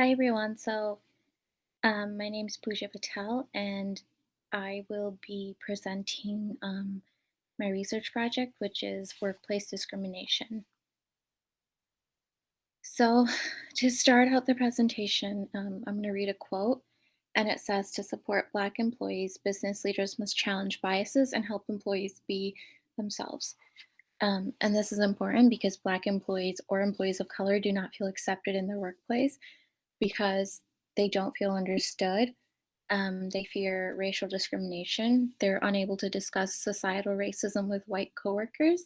Hi everyone. My name is Pooja Patel, and I will be presenting my research project, which is workplace discrimination. So, to start out the presentation, I'm going to read a quote, and it says, "To support Black employees, business leaders must challenge biases and help employees be themselves." And this is important because Black employees or employees of color do not feel accepted in their workplace because they don't feel understood. They fear racial discrimination. They're unable to discuss societal racism with white coworkers,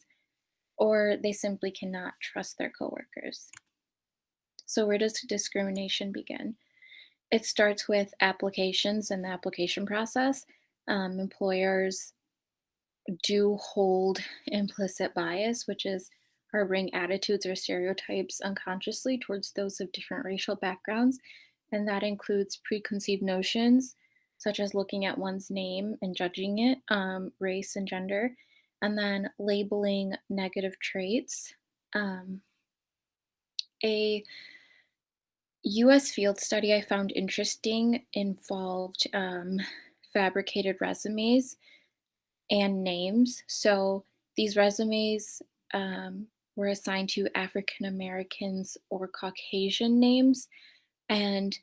or they simply cannot trust their coworkers. So, where does discrimination begin? It starts with applications and the application process. Employers do hold implicit bias, which is harboring attitudes or stereotypes unconsciously towards those of different racial backgrounds. And that includes preconceived notions, such as looking at one's name and judging it, race and gender, and then labeling negative traits. Um, a US field study I found interesting involved fabricated resumes and names. So these resumes were assigned to African Americans or Caucasian names, and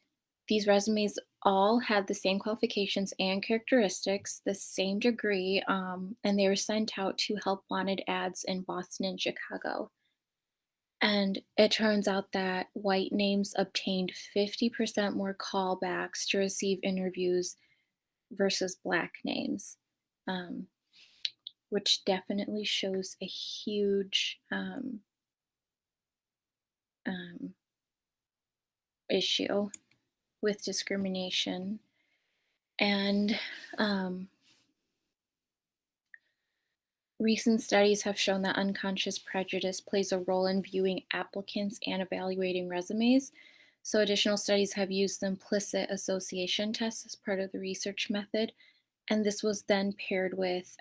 these resumes all had the same qualifications and characteristics, the same degree, and they were sent out to help wanted ads in Boston and Chicago. And it turns out that white names obtained 50% more callbacks to receive interviews versus black names. Um, which definitely shows a huge um, issue with discrimination. And um, recent studies have shown that unconscious prejudice plays a role in viewing applicants and evaluating resumes. So, additional studies have used the implicit association test as part of the research method. And this was then paired with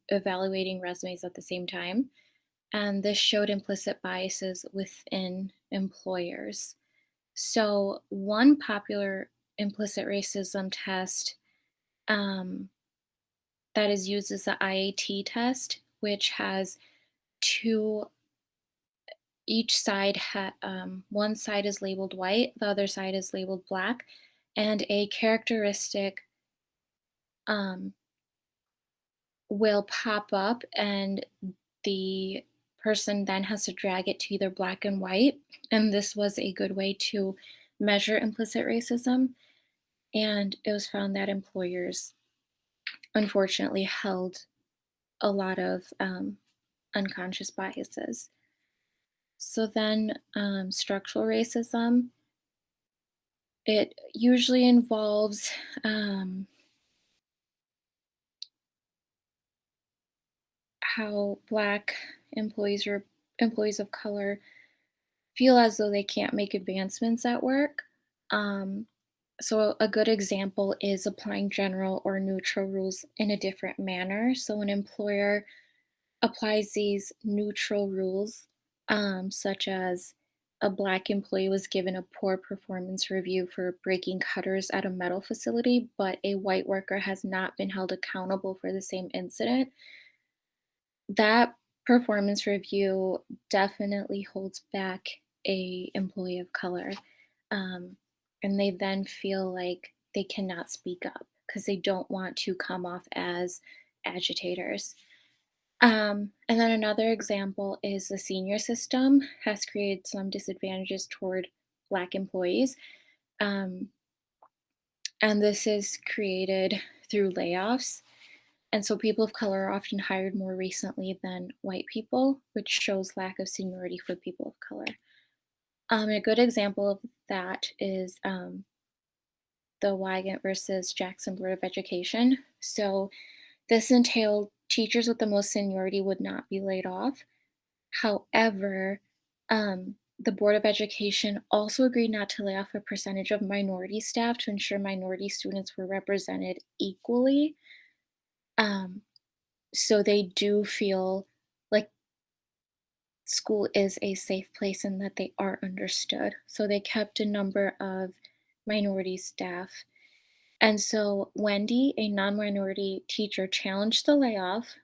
evaluating resumes at the same time. And this showed implicit biases within employers. So, one popular implicit racism test um, that is used is the IAT test, which has two, one side is labeled white, the other side is labeled black, and a characteristic um, will pop up, and the person then has to drag it to either black and white. And this was a good way to measure implicit racism. And it was found that employers unfortunately held a lot of unconscious biases. So then, structural racism, it usually involves how Black employees or employees of color feel as though they can't make advancements at work. Um, so, a good example is applying general or neutral rules in a different manner. So, an employer applies these neutral rules, such as a Black employee was given a poor performance review for breaking cutters at a metal facility, but a white worker has not been held accountable for the same incident. That performance review definitely holds back a employee of color, um, and they then feel like they cannot speak up because they don't want to come off as agitators. And then another example is the senior system has created some disadvantages toward Black employees. Um, and this is created through layoffs. And so people of color are often hired more recently than white people, which shows lack of seniority for people of color. A good example of that is the Wygant versus Jackson Board of Education. So this entailed teachers with the most seniority would not be laid off. However, the Board of Education also agreed not to lay off a percentage of minority staff to ensure minority students were represented equally. Um, so they do feel like school is a safe place and that they are understood. So they kept a number of minority staff. And so Wendy, a non minority teacher, challenged the layoff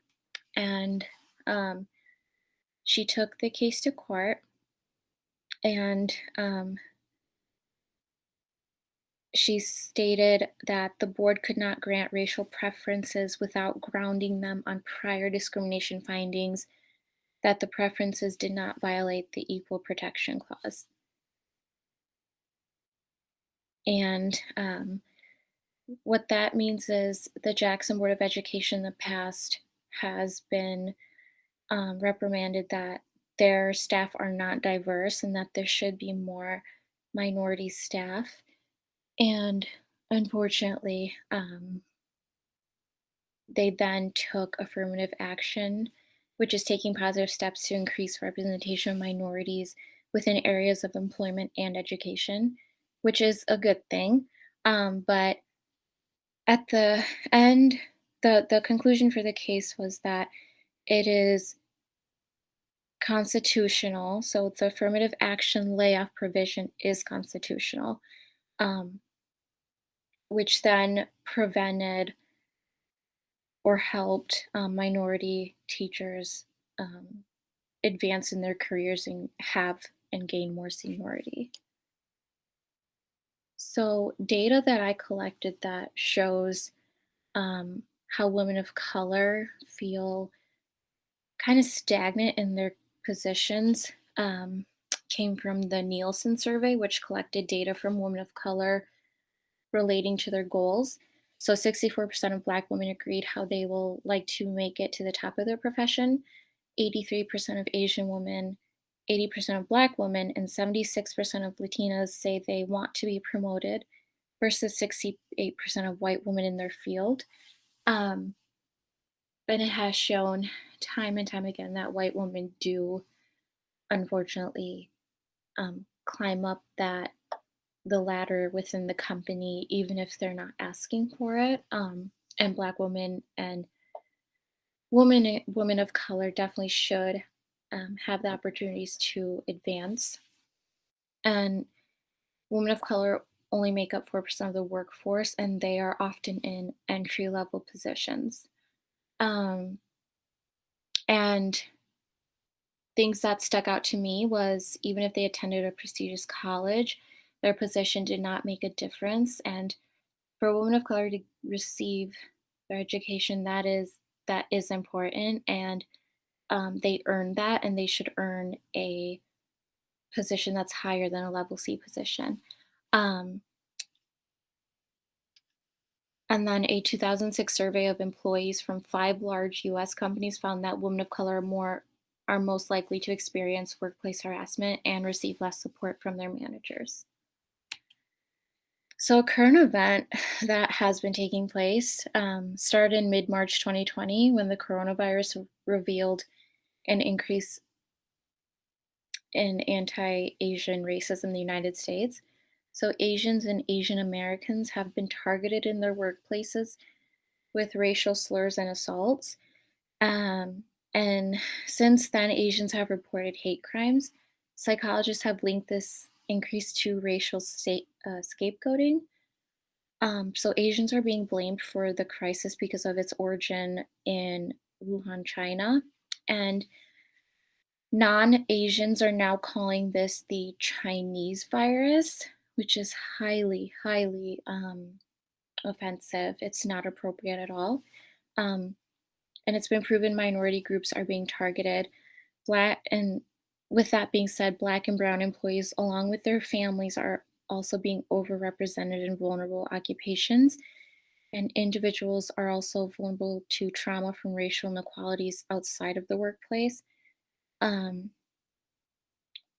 and um, she took the case to court. And she stated that the board could not grant racial preferences without grounding them on prior discrimination findings, that the preferences did not violate the Equal Protection Clause. And what that means is the Jackson Board of Education in the past has been reprimanded that their staff are not diverse and that there should be more minority staff. And unfortunately, they then took affirmative action, which is taking positive steps to increase representation of minorities within areas of employment and education, which is a good thing. But at the end, the conclusion for the case was that it is constitutional. So the affirmative action layoff provision is constitutional, um, which then prevented or helped minority teachers um, advance in their careers and have and gain more seniority. So, data that I collected that shows how women of color feel kind of stagnant in their positions came from the Nielsen survey, which collected data from women of color relating to their goals. So 64% of Black women agreed how they will like to make it to the top of their profession, 83% of Asian women, 80% of Black women, and 76% of Latinas say they want to be promoted versus 68% of white women in their field. Um, and it has shown time and time again that white women do unfortunately climb up the ladder within the company, even if they're not asking for it. And Black women and women of color definitely should have the opportunities to advance. And women of color only make up 4% of the workforce, and they are often in entry level positions. Um, and things that stuck out to me was even if they attended a prestigious college, their position did not make a difference. And for a woman of color to receive their education, that is important, and they earn that, and they should earn a position that's higher than a level C position. Um, and then a 2006 survey of employees from 5 large U.S. companies found that women of color are most likely to experience workplace harassment and receive less support from their managers. So, a current event that has been taking place started in mid March 2020 when the coronavirus revealed an increase in anti Asian racism in the United States. So, Asians and Asian Americans have been targeted in their workplaces with racial slurs and assaults. Um, and since then, Asians have reported hate crimes. Psychologists have linked this increase to racial scapegoating. So Asians are being blamed for the crisis because of its origin in Wuhan, China. And non Asians are now calling this the Chinese virus, which is highly, highly offensive. It's not appropriate at all. Um, and it's been proven minority groups are being targeted. And with that being said, Black and Brown employees, along with their families, are also being overrepresented in vulnerable occupations. And individuals are also vulnerable to trauma from racial inequalities outside of the workplace. Um,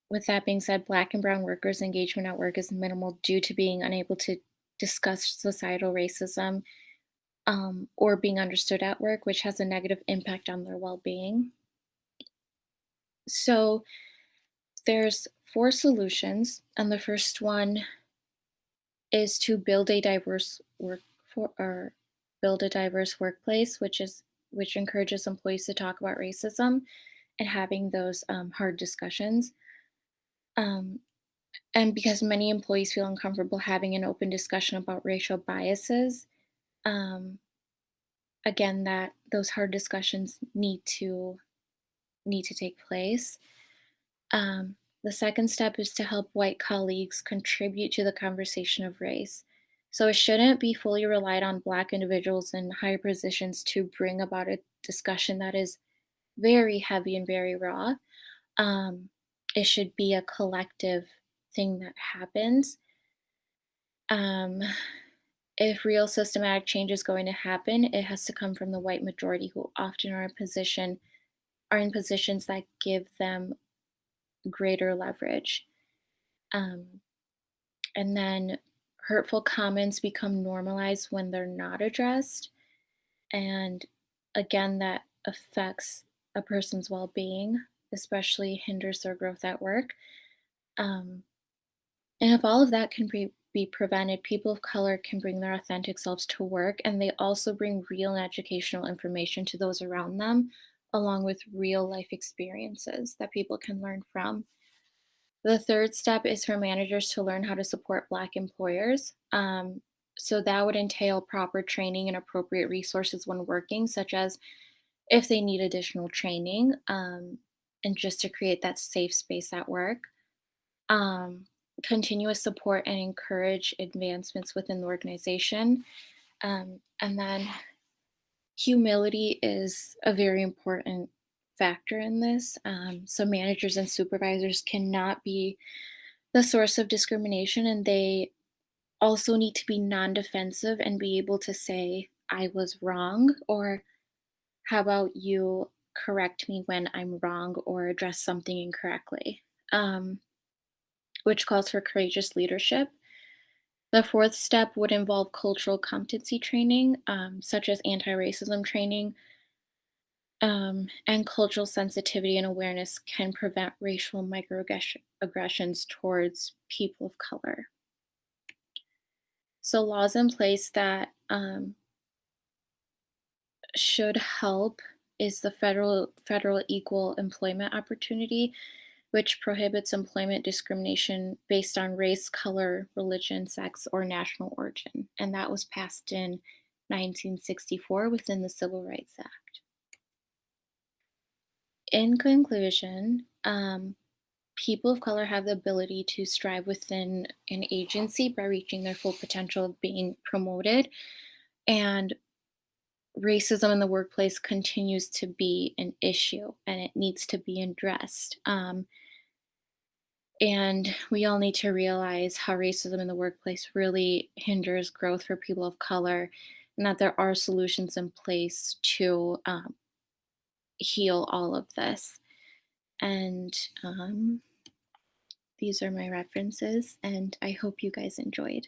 with that being said, Black and Brown workers' engagement at work is minimal due to being unable to discuss societal racism or being understood at work, which has a negative impact on their well being. So, there's 4 solutions, and the first one is to build a diverse build a diverse workplace, which encourages employees to talk about racism and having those hard discussions. Um, and because many employees feel uncomfortable having an open discussion about racial biases, um, again, that those hard discussions need to take place. Um, the second step is to help white colleagues contribute to the conversation of race. So it shouldn't be fully relied on Black individuals in higher positions to bring about a discussion that is very heavy and very raw. Um, it should be a collective thing that happens. Um, if real systematic change is going to happen, it has to come from the white majority who often are in positions that give them greater leverage. Um, and then hurtful comments become normalized when they're not addressed. And again, that affects a person's well being, especially hinders their growth at work. Um, and if all of that can be prevented, people of color can bring their authentic selves to work, and they also bring real and educational information to those around them, along with real life experiences that people can learn from. The third step is for managers to learn how to support Black employers. So that would entail proper training and appropriate resources when working, such as if they need additional training, and just to create that safe space at work. Um, Continuous support and encourage advancements within the organization. And then humility is a very important factor in this. So managers and supervisors cannot be the source of discrimination, and they also need to be non-defensive and be able to say I was wrong, or how about you correct me when I'm wrong or address something incorrectly, um, which calls for courageous leadership. The fourth step would involve cultural competency training, such as anti-racism training, and cultural sensitivity and awareness can prevent racial microaggressions towards people of color. So laws in place that should help is the federal equal employment opportunity, which prohibits employment discrimination based on race, color, religion, sex, or national origin. And that was passed in 1964 within the Civil Rights Act. In conclusion, people of color have the ability to strive within an agency by reaching their full potential of being promoted, and racism in the workplace continues to be an issue and it needs to be addressed. And we all need to realize how racism in the workplace really hinders growth for people of color, and that there are solutions in place to heal all of this. And these are my references, and I hope you guys enjoyed.